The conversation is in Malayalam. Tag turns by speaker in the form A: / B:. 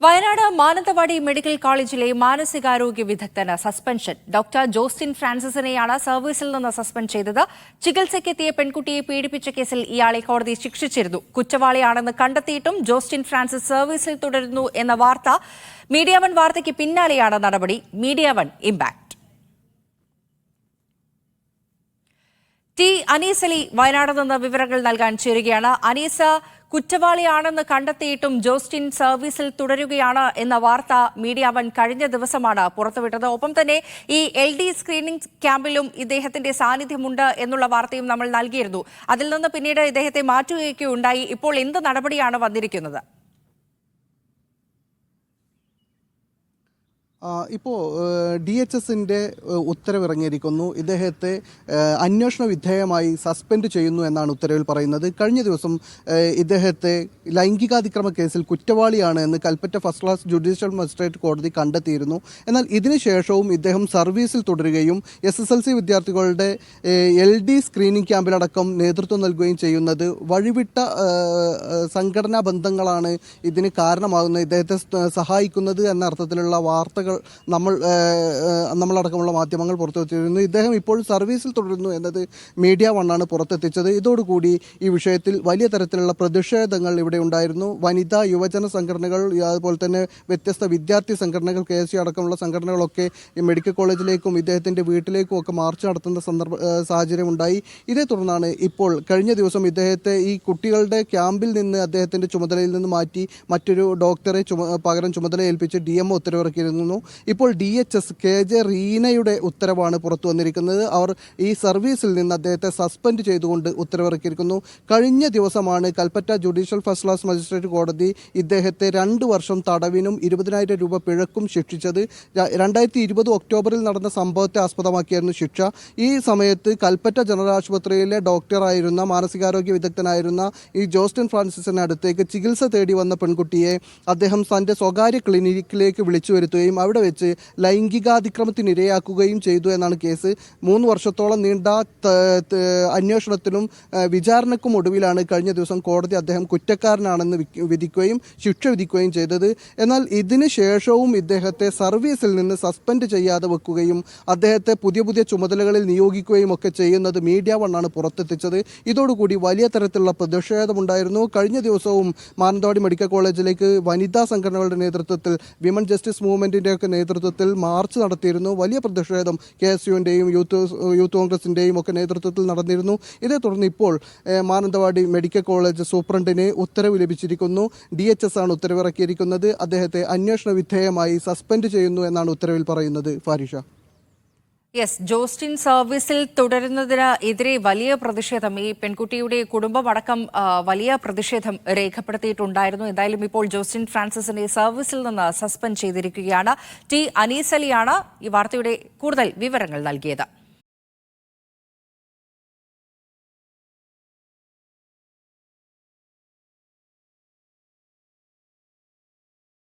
A: വയനാട് മാനന്തവാടി മെഡിക്കൽ കോളേജിലെ മാനസികാരോഗ്യ വിദഗ്ധന് സസ്പെൻഷൻ. ഡോക്ടർ ജോസ്റ്റിൻ ഫ്രാൻസിസിനെയാണ് സർവീസിൽ നിന്ന് സസ്പെൻഡ് ചെയ്തത്. ചികിത്സയ്ക്കെത്തിയ പെൺകുട്ടിയെ പീഡിപ്പിച്ച കേസിൽ ഇയാളെ കോടതി ശിക്ഷിച്ചിരുന്നു. കുറ്റവാളിയാണെന്ന് കണ്ടെത്തിയിട്ടും ജോസ്റ്റിൻ ഫ്രാൻസിസ് സർവീസിൽ തുടരുന്നു എന്ന വാർത്ത മീഡിയ വൺ വാർത്തയ്ക്ക് പിന്നാലെയാണ് നടപടി. Media one impact. T Anees Ali Wayanad നിന്ന് വിവരങ്ങൾ നൽകാൻ ചേരുകയാണ്. അനീസ, കുറ്റവാളിയാണെന്ന് കണ്ടെത്തിയിട്ടും ജോസ്റ്റിൻ സർവീസിൽ തുടരുകയാണ് എന്ന വാർത്ത മീഡിയ വൺ കഴിഞ്ഞ ദിവസമാണ് പുറത്തുവിട്ടത്. ഒപ്പം തന്നെ ഈ LD സ്ക്രീനിംഗ് ക്യാമ്പിലും ഇദ്ദേഹത്തിന്റെ സാന്നിധ്യമുണ്ട് എന്നുള്ള വാർത്തയും നമ്മൾ നൽകിയിരുന്നു. അതിൽ നിന്ന് പിന്നീട് ഇദ്ദേഹത്തെ മാറ്റുകയൊക്കെയുണ്ടായി. ഇപ്പോൾ എന്ത് നടപടിയാണ് വന്നിരിക്കുന്നത്?
B: ഇപ്പോൾ DHSന്റെ ഉത്തരവിറങ്ങിയിരിക്കുന്നു. ഇദ്ദേഹത്തെ അന്വേഷണ വിധേയമായി സസ്പെൻഡ് ചെയ്യുന്നു എന്നാണ് ഉത്തരവിൽ പറയുന്നത്. കഴിഞ്ഞ ദിവസം ഇദ്ദേഹത്തെ ലൈംഗികാതിക്രമ കേസിൽ കുറ്റവാളിയാണ് എന്ന് Kalpetta first class judicial magistrate കോടതി കണ്ടെത്തിയിരുന്നു. എന്നാൽ ഇതിനുശേഷവും ഇദ്ദേഹം സർവീസിൽ തുടരുകയും SSLC വിദ്യാർത്ഥികളുടെ LD സ്ക്രീനിംഗ് ക്യാമ്പിലടക്കം നേതൃത്വം നൽകുകയും ചെയ്യുന്നത് വഴിവിട്ട സംഘടനാ ബന്ധങ്ങളാണ് ഇതിന് കാരണമാകുന്നത്, ഇദ്ദേഹത്തെ സഹായിക്കുന്നത് എന്ന അർത്ഥത്തിലുള്ള വാർത്തകൾ നമ്മളടക്കമുള്ള മാധ്യമങ്ങൾ പുറത്തുവച്ചിരുന്നു. ഇദ്ദേഹം ഇപ്പോൾ സർവീസിൽ തുടരുന്നു എന്നത് മീഡിയ വണ്ണാണ് പുറത്തെത്തിച്ചത്. ഇതോടുകൂടി ഈ വിഷയത്തിൽ വലിയ തരത്തിലുള്ള പ്രതിഷേധങ്ങൾ ഇവിടെ ഉണ്ടായിരുന്നു. വനിതാ യുവജന സംഘടനകൾ, അതുപോലെ തന്നെ വ്യത്യസ്ത വിദ്യാർത്ഥി സംഘടനകൾ, KSU അടക്കമുള്ള സംഘടനകളൊക്കെ ഈ മെഡിക്കൽ കോളേജിലേക്കും ഇദ്ദേഹത്തിൻ്റെ വീട്ടിലേക്കും ഒക്കെ മാർച്ച് നടത്തുന്ന സാഹചര്യം ഉണ്ടായി. ഇതേ തുടർന്നാണ് ഇപ്പോൾ കഴിഞ്ഞ ദിവസം ഇദ്ദേഹത്തെ ഈ കുട്ടികളുടെ ക്യാമ്പിൽ നിന്ന് അദ്ദേഹത്തിൻ്റെ ചുമതലയിൽ നിന്ന് മാറ്റി മറ്റൊരു ഡോക്ടറെ പകരം ചുമതല ഏൽപ്പിച്ച് DMO ഉത്തരവിറക്കിയിരുന്നു. ഇപ്പോൾ DHS KJ റീനയുടെ ഉത്തരവാണ് പുറത്തു വന്നിരിക്കുന്നത്. അവർ ഈ സർവീസിൽ നിന്ന് അദ്ദേഹത്തെ സസ്പെൻഡ് ചെയ്തുകൊണ്ട് ഉത്തരവിറക്കിയിരിക്കുന്നു. കഴിഞ്ഞ ദിവസമാണ് Kalpetta judicial first class magistrate കോടതി ഇദ്ദേഹത്തെ 2 വർഷം തടവിനും 20,000 രൂപ പിഴക്കും ശിക്ഷിച്ചത്. 2020 ഒക്ടോബറിൽ നടന്ന സംഭവത്തെ ആസ്പദമാക്കിയായിരുന്നു ശിക്ഷ. ഈ സമയത്ത് കൽപ്പറ്റ ജനറൽ ആശുപത്രിയിലെ ഡോക്ടറായിരുന്ന മാനസികാരോഗ്യ വിദഗ്ധനായിരുന്ന ഈ ജോസ്റ്റിൻ ഫ്രാൻസിസിന് അടുത്തേക്ക് ചികിത്സ തേടി വന്ന പെൺകുട്ടിയെ അദ്ദേഹം തൻ്റെ സ്വകാര്യ ക്ലിനിക്കിലേക്ക് വിളിച്ചു വരുത്തുകയും അവിടെ വെച്ച് ലൈംഗികാതിക്രമത്തിന് ഇരയാക്കുകയും ചെയ്തു എന്നാണ് കേസ്. 3 വർഷത്തോളം നീണ്ട അന്വേഷണത്തിനും വിചാരണയ്ക്കും ഒടുവിലാണ് കഴിഞ്ഞ ദിവസം കോടതി അദ്ദേഹം കുറ്റക്കാരനാണെന്ന് വിധിക്കുകയും ശിക്ഷ വിധിക്കുകയും ചെയ്തത്. എന്നാൽ ഇതിന് ശേഷവും ഇദ്ദേഹത്തെ സർവീസിൽ നിന്ന് സസ്പെൻഡ് ചെയ്യാതെ വെക്കുകയും അദ്ദേഹത്തെ പുതിയ ചുമതലകളിൽ നിയോഗിക്കുകയും ഒക്കെ ചെയ്യുന്നത് മീഡിയ വണ്ണാണ് പുറത്തെത്തിച്ചത്. ഇതോടുകൂടി വലിയ തരത്തിലുള്ള പ്രതിഷേധമുണ്ടായിരുന്നു. കഴിഞ്ഞ ദിവസവും മാനന്തവാടി മെഡിക്കൽ കോളേജിലേക്ക് വനിതാ സംഘടനകളുടെ നേതൃത്വത്തിൽ, വിമൻ ജസ്റ്റിസ് മൂവ്മെൻറ്റിൻ്റെയൊക്കെ നേതൃത്വത്തിൽ മാർച്ച് നടത്തിയിരുന്നു. വലിയ പ്രതിഷേധം KSUവിൻ്റെയും യൂത്ത് കോൺഗ്രസിൻ്റെയും ഒക്കെ നേതൃത്വത്തിൽ നടന്നിരുന്നു. ഇതേ തുടർന്ന് ഇപ്പോൾ മാനന്തവാടി മെഡിക്കൽ കോളേജ് സൂപ്രണ്ടിന് ഉത്തരവ് ലഭിച്ചിരിക്കുന്നു. DHS ആണ് ഉത്തരവിറക്കിയിരിക്കുന്നത്. അദ്ദേഹത്തെ അന്വേഷണ വിധേയമായി സസ്പെൻഡ് ചെയ്യുന്നു എന്നാണ് ഉത്തരവിൽ പറയുന്നത്. ഫാരിഷ.
A: ജോസ്റ്റിൻ സർവീസിൽ തുടരുന്നതിന് എതിരെ വലിയ പ്രതിഷേധം, ഈ പെൺകുട്ടിയുടെ കുടുംബമടക്കം വലിയ പ്രതിഷേധം രേഖപ്പെടുത്തിയിട്ടുണ്ടായിരുന്നു. എന്തായാലും ഇപ്പോൾ ജോസ്റ്റിൻ ഫ്രാൻസിസിനെ സർവീസിൽ നിന്ന് സസ്പെൻഡ് ചെയ്തിരിക്കുകയാണ്. ടി അനീസ് അലിയാണ് ഈ വാർത്തയുടെ കൂടുതൽ വിവരങ്ങൾ നൽകിയത്.